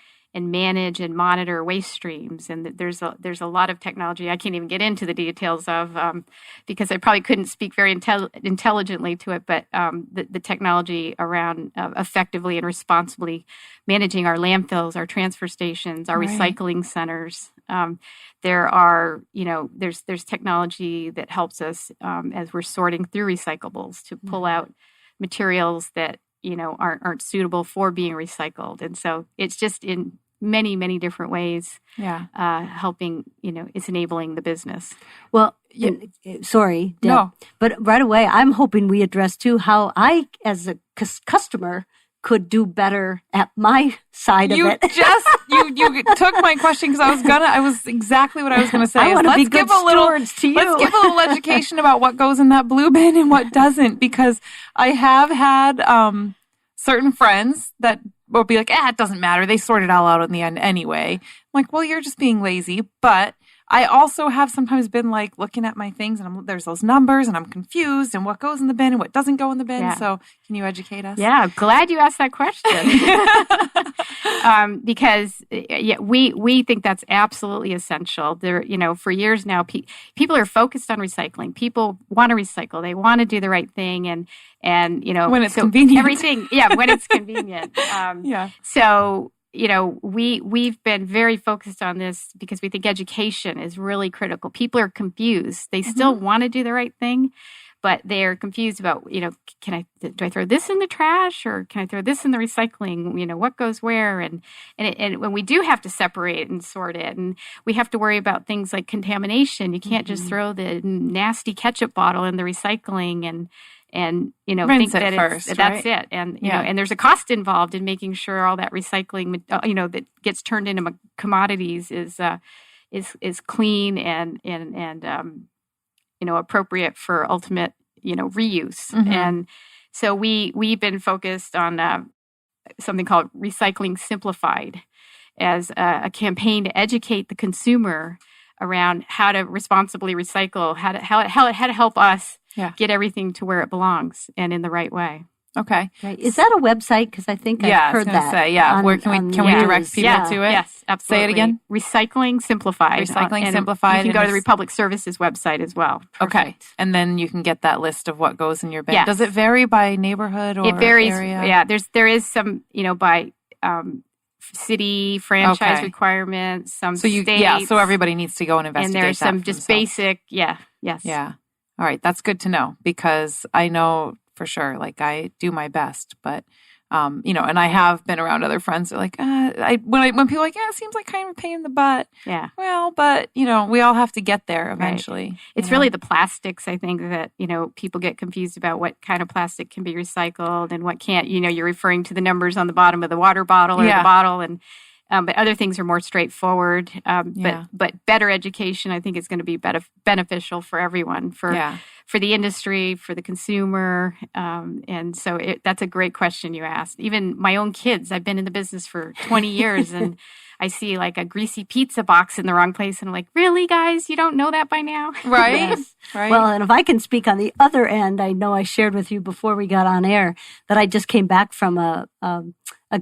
manage and monitor waste streams. And there's a lot of technology I can't even get into the details of because I probably couldn't speak very intelligently to it. But the technology around effectively and responsibly managing our landfills, our transfer stations, our recycling centers. There are, there's technology that helps us as we're sorting through recyclables to pull out materials that aren't suitable for being recycled. And so it's just in many, many different ways helping, it's enabling the business. Well, sorry, Deb, No. but right away, I'm hoping we address too how I, as a customer, could do better at my side of it. You took my question because I was exactly what I was going to say. I want to be good stewards to you. Let's give a little education about what goes in that blue bin and what doesn't, because I have had certain friends that will be like, it doesn't matter. They sort it all out in the end anyway. I'm like, well, you're just being lazy. But I also have sometimes been like looking at my things and there's those numbers and I'm confused and what goes in the bin and what doesn't go in the bin. Yeah. So can you educate us? Yeah, glad you asked that question. Because we think that's absolutely essential. There, for years now, people are focused on recycling. People want to recycle. They want to do the right thing, and when it's convenient. Everything, when it's convenient. So. We've been very focused on this because we think education is really critical. People are confused. They still want to do the right thing, but they're confused about, do I throw this in the trash or can I throw this in the recycling? What goes where? And when we do have to separate and sort it, and we have to worry about things like contamination. You can't just throw the nasty ketchup bottle in the recycling and rinse think that first, that's right? it. And, and there's a cost involved in making sure all that recycling, that gets turned into commodities is clean and appropriate for ultimate, reuse. And so we've been focused on something called Recycling Simplified as a campaign to educate the consumer around how to responsibly recycle, how to help us get everything to where it belongs and in the right way. Okay. Right. Is that a website? Because I think I've heard that. Say, where can we direct people to it? Yes, absolutely. Say it again. Recycling Simplified. Recycling Simplified. You can go to the Republic Services website as well. Perfect. Okay. And then you can get that list of what goes in your bin. Yes. Does it vary by neighborhood or it varies, area? Yeah, there is some, by city franchise requirements, some states. Yeah, so everybody needs to go and investigate. And there's some just basic, yes. Yeah. All right, that's good to know because I know for sure, like I do my best, but and I have been around other friends that are like, when people are like, it seems like kind of a pain in the butt. Yeah. Well, but we all have to get there eventually. Right. It's really the plastics, I think, that, people get confused about what kind of plastic can be recycled and what can't. You're referring to the numbers on the bottom of the water bottle or the bottle, and but other things are more straightforward. But better education, I think, is going to be beneficial for everyone, for the industry, for the consumer. And so that's a great question you asked. Even my own kids, I've been in the business for 20 years, and I see like a greasy pizza box in the wrong place, and I'm like, really, guys? You don't know that by now? Right. Yes. Right. Well, and if I can speak on the other end, I know I shared with you before we got on air that I just came back from a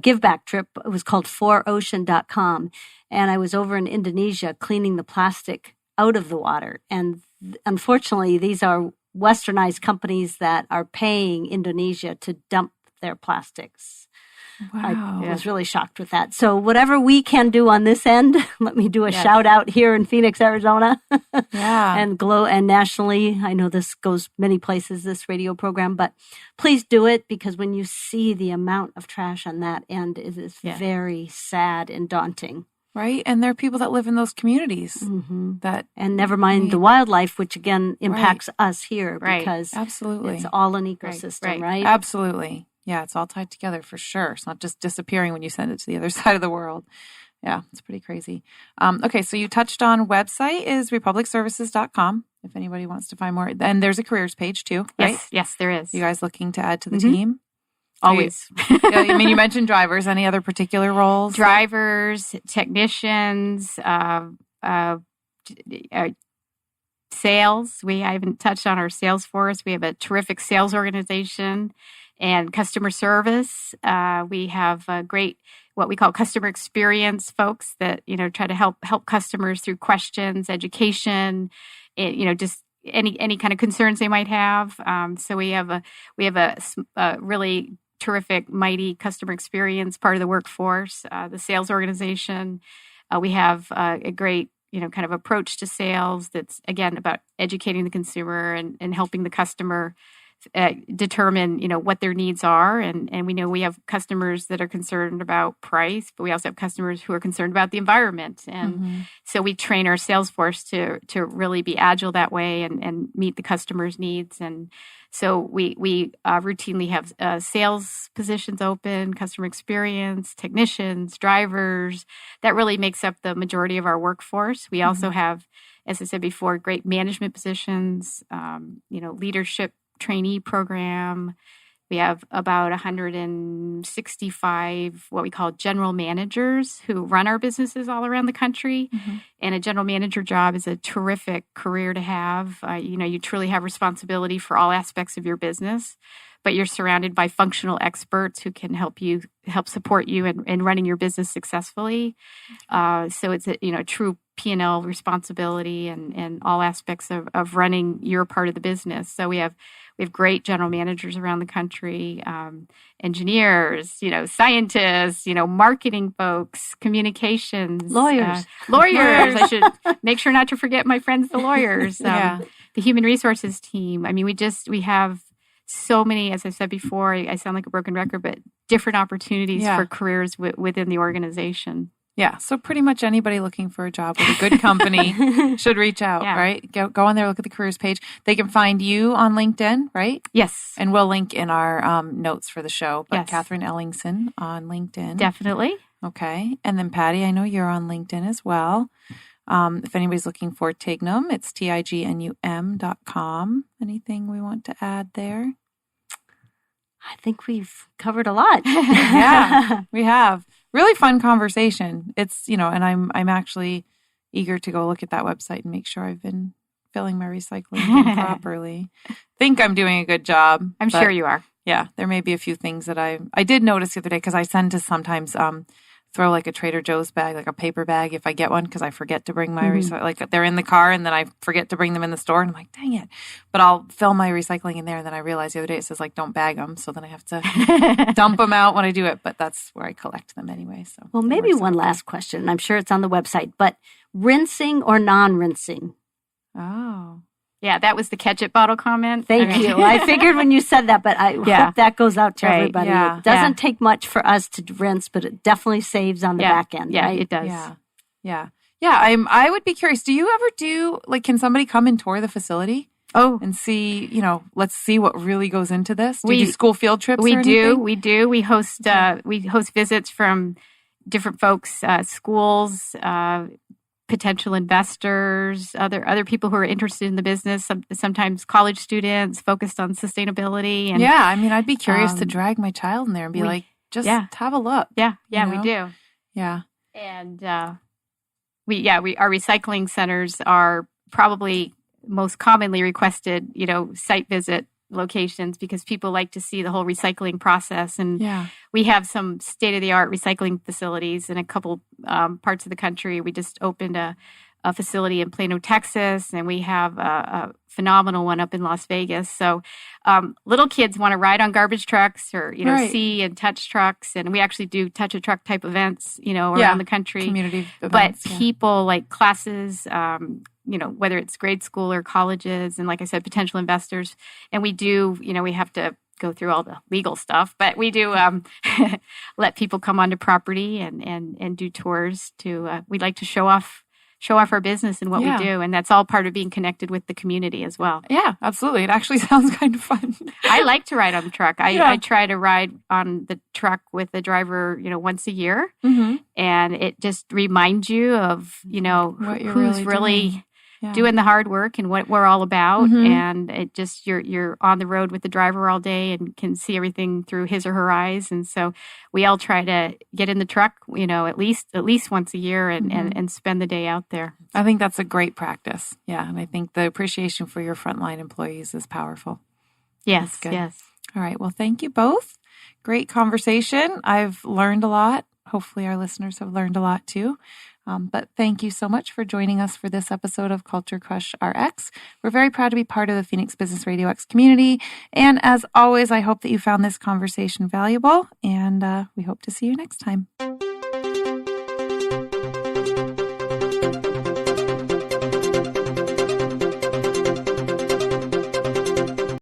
give back trip. It was called 4ocean.com. And I was over in Indonesia cleaning the plastic out of the water. And unfortunately, these are westernized companies that are paying Indonesia to dump their plastics. Wow. I was really shocked with that. So whatever we can do on this end, let me do a shout out here in Phoenix, Arizona. And and nationally. I know this goes many places, this radio program, but please do it, because when you see the amount of trash on that end, it is very sad and daunting. Right. And there are people that live in those communities and never mind the wildlife, which again impacts us here because absolutely it's all an ecosystem, right? Absolutely. Yeah, it's all tied together for sure. It's not just disappearing when you send it to the other side of the world. Yeah, it's pretty crazy. Okay, so you touched on website is republicservices.com if anybody wants to find more. And there's a careers page too, right? Yes, there is. You guys looking to add to the team? Always. You mentioned drivers. Any other particular roles? Drivers, technicians, sales. I haven't touched on our sales force. We have a terrific sales organization and customer service. We have a great, what we call customer experience folks that, try to help customers through questions, education, just any kind of concerns they might have. So we have a really terrific, mighty customer experience part of the workforce, the sales organization. We have a great, kind of approach to sales that's, again, about educating the consumer and helping the customer determine, what their needs are. And we know we have customers that are concerned about price, but we also have customers who are concerned about the environment. And so we train our sales force to really be agile that way and meet the customer's needs. And so we routinely have sales positions open, customer experience, technicians, drivers. That really makes up the majority of our workforce. We also have, as I said before, great management positions, leadership trainee program. We have about 165 what we call general managers who run our businesses all around the country. And a general manager job is a terrific career to have. You truly have responsibility for all aspects of your business, but you're surrounded by functional experts who can help support you in running your business successfully. So it's a true P&L responsibility and all aspects of running your part of the business. So we have great general managers around the country, engineers, scientists, marketing folks, communications, lawyers. I should make sure not to forget my friends, the lawyers, the human resources team. I mean, we have so many, as I said before, I sound like a broken record, but different opportunities for careers within the organization. Yeah, so pretty much anybody looking for a job with a good company should reach out, right? Go on there, look at the careers page. They can find you on LinkedIn, right? Yes. And we'll link in our notes for the show, but Catharine Ellingsen on LinkedIn. Definitely. Okay. And then Patti, I know you're on LinkedIn as well. If anybody's looking for Tignum, it's tignum.com. Anything we want to add there? I think we've covered a lot. Yeah, we have. Really fun conversation. It's, and I'm actually eager to go look at that website and make sure I've been filling my recycling bin properly. Think I'm doing a good job. I'm sure you are. Yeah, there may be a few things that I did notice the other day because I tend to sometimes throw like a Trader Joe's bag, like a paper bag if I get one because I forget to bring my like they're in the car and then I forget to bring them in the store and I'm like, dang it. But I'll fill my recycling in there and then I realized the other day it says like don't bag them, so then I have to dump them out when I do it. But that's where I collect them anyway. So well, maybe one last question. I'm sure it's on the website, but rinsing or non-rinsing? Oh. Yeah, that was the ketchup bottle comment. Thank you. I figured when you said that, but I hope that goes out to everybody. Yeah. It doesn't take much for us to rinse, but it definitely saves on the back end. Yeah, right? it does. Yeah. I would be curious. Do you ever do, like, can somebody come and tour the facility? Oh. And see, let's see what really goes into this. Do you do school field trips? We do. We host visits from different folks, schools, potential investors, other people who are interested in the business, sometimes college students focused on sustainability. And I'd be curious to drag my child in there and be just have a look. Yeah, we do. Yeah. And our recycling centers are probably most commonly requested, site visit locations because people like to see the whole recycling process. And we have some state-of-the-art recycling facilities in a couple parts of the country. We just opened a facility in Plano, Texas, and we have a phenomenal one up in Las Vegas. So little kids want to ride on garbage trucks or, see and touch trucks. And we actually do touch a truck type events, around the country. Community events. But people like classes, whether it's grade school or colleges, and like I said, potential investors. And we do, we have to go through all the legal stuff, but we do let people come onto property and do tours we like to show off our business and what we do. And that's all part of being connected with the community as well. Yeah, absolutely. It actually sounds kind of fun. I like to ride on the truck. I try to ride on the truck with the driver, once a year. Mm-hmm. And it just reminds you of, what you're who's really doing the hard work and what we're all about. Mm-hmm. And it just, you're on the road with the driver all day and can see everything through his or her eyes. And so we all try to get in the truck, at least once a year and spend the day out there. I think that's a great practice. Yeah. And I think the appreciation for your frontline employees is powerful. Yes. Yes. All right. Well, thank you both. Great conversation. I've learned a lot. Hopefully our listeners have learned a lot too. But thank you so much for joining us for this episode of Culture Crush RX. We're very proud to be part of the Phoenix Business Radio X community. And as always, I hope that you found this conversation valuable, and we hope to see you next time.